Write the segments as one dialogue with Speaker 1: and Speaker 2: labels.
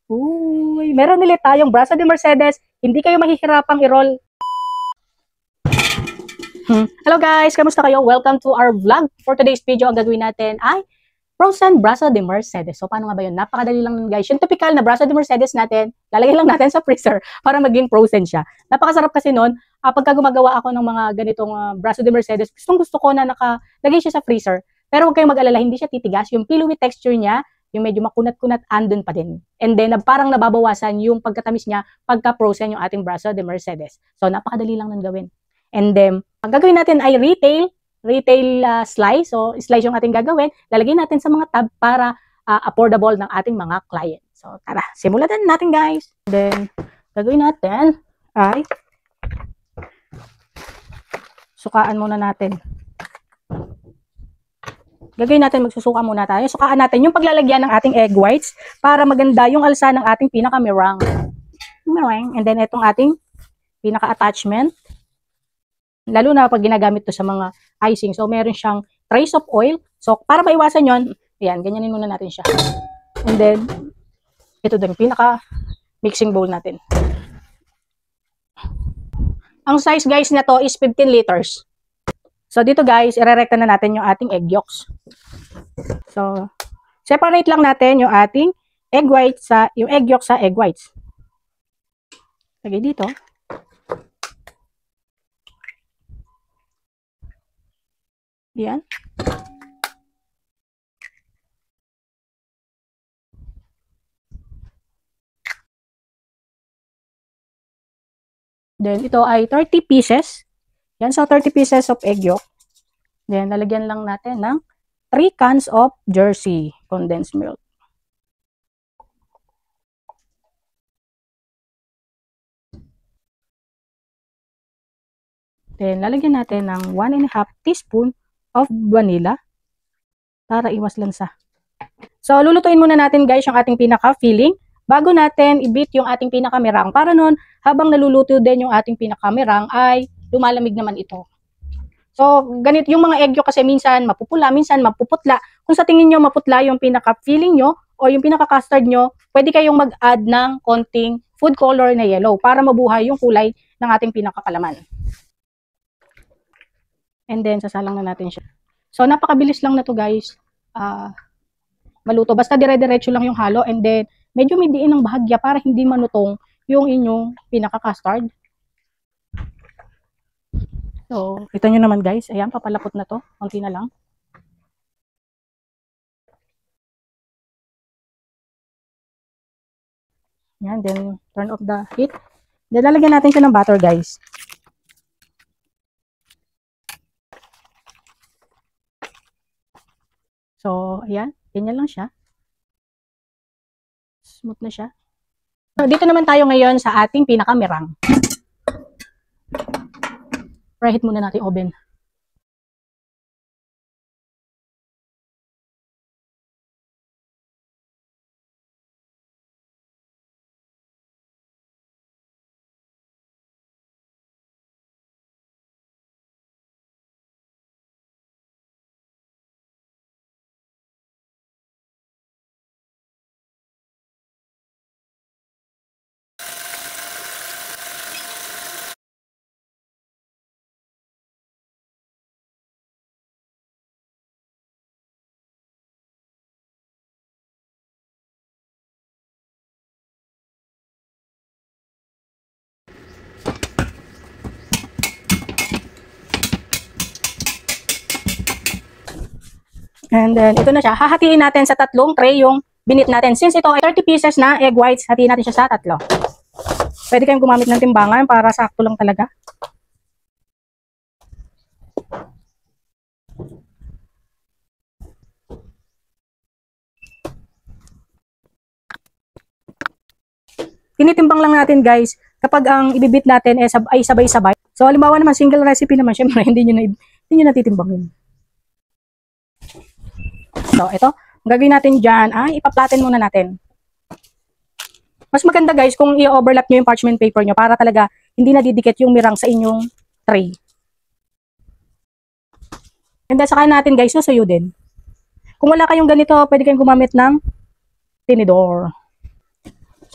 Speaker 1: Uy, meron ulit tayong Brazo de Mercedes. Hindi kayo mahihirapang i-roll. Hello guys, kamusta kayo? Welcome to our vlog. For today's video, ang gagawin natin ay frozen Brazo de Mercedes. So, paano nga ba yun? Napakadali lang guys. Yung typical na Brazo de Mercedes natin, lalagay lang natin sa freezer para maging frozen siya. Napakasarap kasi nun. Pagka gumagawa ako ng mga ganitong Brazo de Mercedes, gusto ko na nakalagay siya sa freezer. Pero huwag kayong mag-alala, hindi siya titigas. Yung pillowy texture niya, yung medyo makunat-kunat, andun pa din. And then, parang nababawasan yung pagkatamis niya pagka-frozen yung ating Brazo de Mercedes. So, napakadali lang nang gawin. And then, ang gagawin natin ay retail slice. So, slice yung ating gagawin. Lalagay natin sa mga tab para affordable ng ating mga client. So, tara, simulan natin guys. Then, gagawin natin ay sukaan muna natin. Magsusuka muna tayo. Sukaan natin yung paglalagyan ng ating egg whites para maganda yung alsa ng ating pinaka-meringue. And then, itong ating pinaka-attachment. Lalo na pag ginagamit to sa mga icing. So, meron siyang trace of oil. So, para maiwasan yon, ayan, ganyanin muna natin siya. And then, ito din, pinaka-mixing bowl natin. Ang size, guys, na to is 15 liters. So, dito, guys, irerekta na natin yung ating egg yolks. So, separate lang natin yung ating egg whites yung egg yolk sa egg whites. Lagay dito. Yan. Then, ito ay 30 pieces. Yan, so 30 pieces of egg yolk. Then, lalagyan lang natin ng 3 cans of Jersey condensed milk. Then, lalagyan natin ng 1.5 teaspoon of vanilla para iwas lansa. So, lulutuin muna natin guys yung ating pinaka-filling bago natin i-beat yung ating pinaka-meringue. Para nun, habang naluluto din yung ating pinaka-meringue ay lumalamig naman ito. So, ganito yung mga egg yolk kasi minsan mapupula, minsan mapuputla. Kung sa tingin nyo maputla yung pinaka-filling nyo o yung pinaka-custard nyo, pwede kayong mag-add ng konting food color na yellow para mabuhay yung kulay ng ating pinaka-palaman. And then, sasalang na natin siya. So, napakabilis lang na to guys. Maluto. Basta dire-diretso lang yung halo and then, medyo may diin ng bahagya para hindi manutong yung inyong pinaka-custard. So, kita nyo naman guys. Ayan, papalapot na to. Kunti na lang. Ayan, then, turn off the heat. Then, lalagyan natin siya ng butter guys. So, ayan. Ganyan lang siya. Smooth na siya. So, dito naman tayo ngayon sa ating pinaka-meringue. Preheat muna natin oven. And then, ito na siya. Hahatiin natin sa tatlong tray yung binit natin. Since ito ay 30 pieces na egg whites, hatiin natin siya sa tatlo. Pwede kayong gumamit ng timbangan para sakto lang talaga. Tinitimbang lang natin guys kapag ang ibibit natin ay sabay-sabay. So, halimbawa naman, single recipe naman, syempre, hindi nyo natitimbangin. So, ito, ang gagawin natin dyan ay ipa-flatten muna natin. Mas maganda guys kung i-overlap nyo yung parchment paper nyo para talaga hindi nadidikit yung meringue sa inyong tray. And then, saka natin guys, susuyo din. Kung wala kayong ganito, pwede kayong gumamit ng tinidor.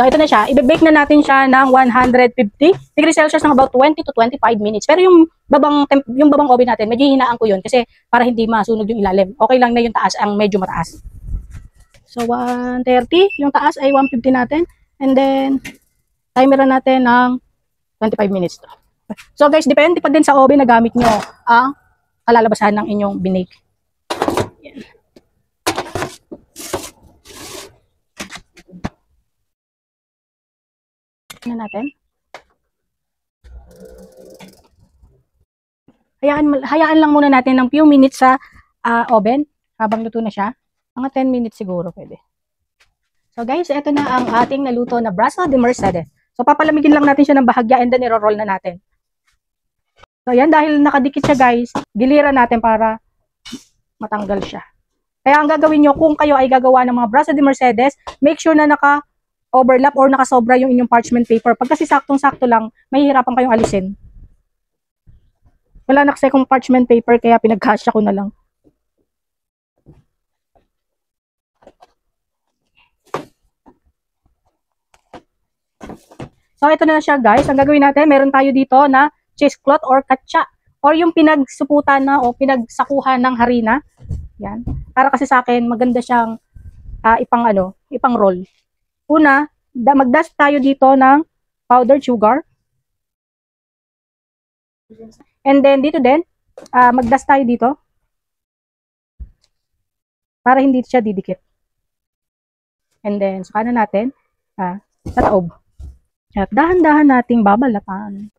Speaker 1: So, ito na siya. I-bake na natin siya ng 150 degrees Celsius ng about 20 to 25 minutes. Pero yung babang oven natin, medyo hinaan ko yun kasi para hindi masunog yung ilalim. Okay lang na yung taas ang medyo mataas. So, 130. Yung taas ay 150 natin. And then, timeran natin ng 25 minutes to. So, guys, depende pa din sa oven na gamit nyo ang kalalabasan ng inyong binake. Yan. Na natin. Hayaan lang muna natin ng few minutes sa oven habang luto na siya. Mga 10 minutes siguro pwede. So guys, ito na ang ating naluto na braso de Mercedes. So papalamigin lang natin siya ng bahagya and then i-roll na natin. So yan, dahil nakadikit siya guys, giliran natin para matanggal siya. Kaya ang gagawin nyo kung kayo ay gagawa ng mga braso de Mercedes, make sure na naka-overlap or nakasobra yung inyong parchment paper. Pag kasi saktong-sakto lang, mahihirapan kayong alisin. Wala na kasi akong parchment paper kaya pinagkasya ko na lang. So ito na siya guys. Ang gagawin natin, meron tayo dito na cheesecloth or katsa or yung pinagsuputan na o pinagsakuhan ng harina. Yan. Para kasi sa akin maganda siyang ipang roll. Una, mag-dust tayo dito ng powdered sugar. And then dito din, mag-dust tayo dito para hindi siya didikit. And then saka na natin sa taob. At dahan-dahan nating babalatan.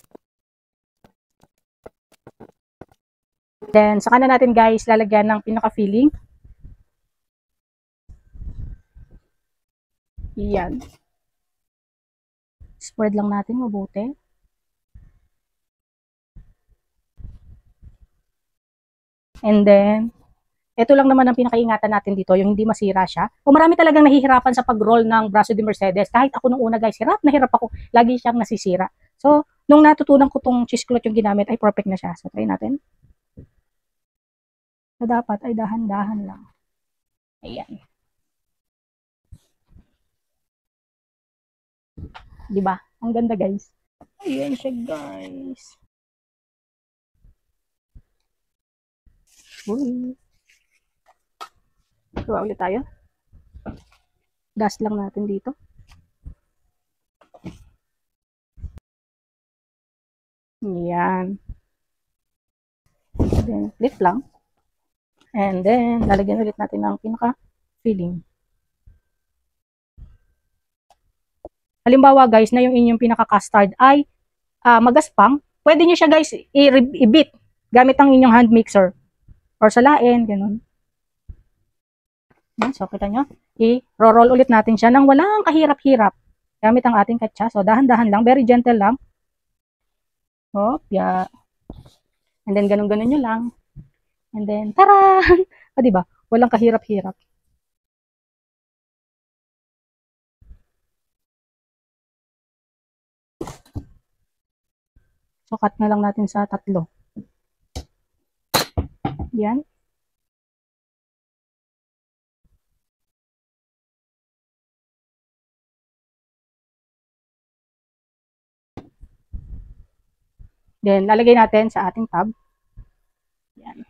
Speaker 1: Then saka na natin guys lalagyan ng pinaka-filling. Yan. Spread lang natin mabuti. And then, ito lang naman ang pinakaingatan natin dito, yung hindi masira siya. O marami talagang nahihirapan sa pag-roll ng braso de Mercedes. Kahit ako nung una guys, hirap ako. Lagi siyang nasisira. So, nung natutunan ko tong cheesecloth yung ginamit, ay perfect na siya. So, try natin. So, dapat ay dahan-dahan lang. Ayan. Diba? Ang ganda guys. Ayan siya guys. Uy. Gawa ulit tayo. Dust lang natin dito. Yan. Then, flip lang. And then, lalagyan ulit natin ng pinaka-filling. Halimbawa guys, na yung inyong pinaka-custard ay magaspang, pwede nyo siya guys i-beat gamit ang inyong hand mixer. Or salain, ganun. So, kita nyo, i-roll ulit natin siya nang walang kahirap-hirap gamit ang ating katsa. So, dahan-dahan lang, very gentle lang. Hop, yeah. And then, ganun-ganun nyo lang. And then, tara! Diba? Walang kahirap-hirap. So, cut na lang natin sa 3. Yan. Then, lalagay natin sa ating tab. Yan.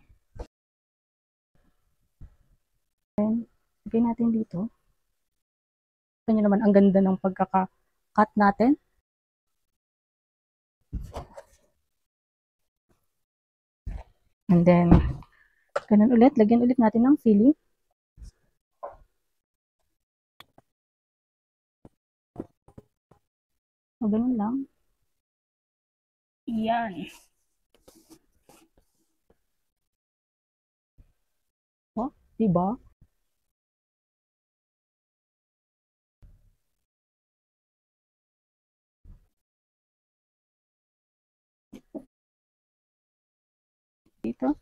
Speaker 1: Then, lagay natin dito. Ito nyo naman, ang ganda ng pagkaka-cut natin. And then, ganun ulit, lagyan ulit natin ng filling. So, ganun lang. Yan. Oh, diba? Dito.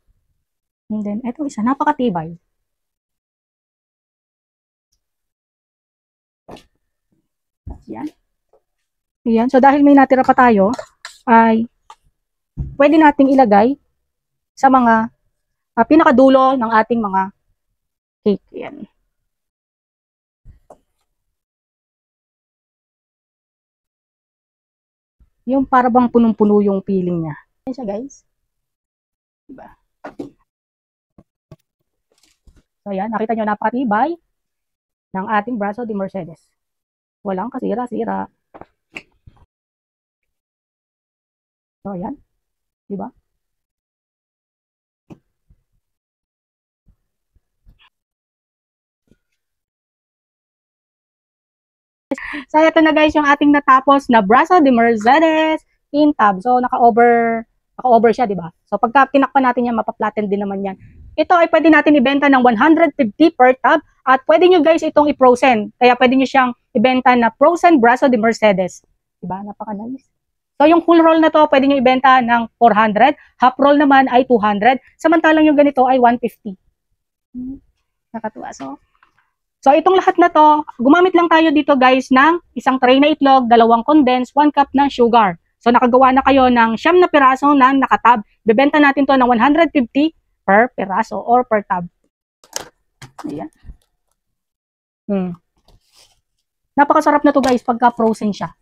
Speaker 1: And then, eto isa, napakatibay. Yan. Yan. So, dahil may natira pa tayo, ay pwede nating ilagay sa mga pinakadulo ng ating mga cake. Yan. Yung para bang punong-puno yung feeling niya. Yan siya guys. Diba? So yan, nakita nyo napakatibay ng ating braso de Mercedes. Walang kasira-sira. So yan, diba? So, ito na guys yung ating natapos na braso de Mercedes in tab. So, naka-over siya, di ba? So, pagka tinakpan natin yan, mapa-flatten din naman yan. Ito ay pwede natin ibenta ng 150 per tab at pwede nyo guys itong i-frozen. Kaya pwede nyo siyang ibenta na frozen braso de Mercedes. Di ba? Napaka-nice. So, yung full roll na to, pwede nyo ibenta ng 400. Half roll naman ay 200. Samantalang yung ganito ay 150. Nakatuwa. So, itong lahat na to, gumamit lang tayo dito guys ng isang tray na itlog, 2 condensed, 1 cup ng sugar. So, nakagawa na kayo ng 9 na piraso ng nakatab. Bebenta natin to ng 150 per piraso or per tab. Ayan. Napakasarap na to guys pagka frozen siya.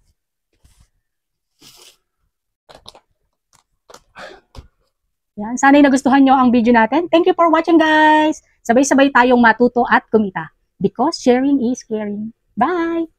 Speaker 1: Yan. Sana'y nagustuhan nyo ang video natin. Thank you for watching guys. Sabay-sabay tayong matuto at kumita. Because sharing is caring. Bye!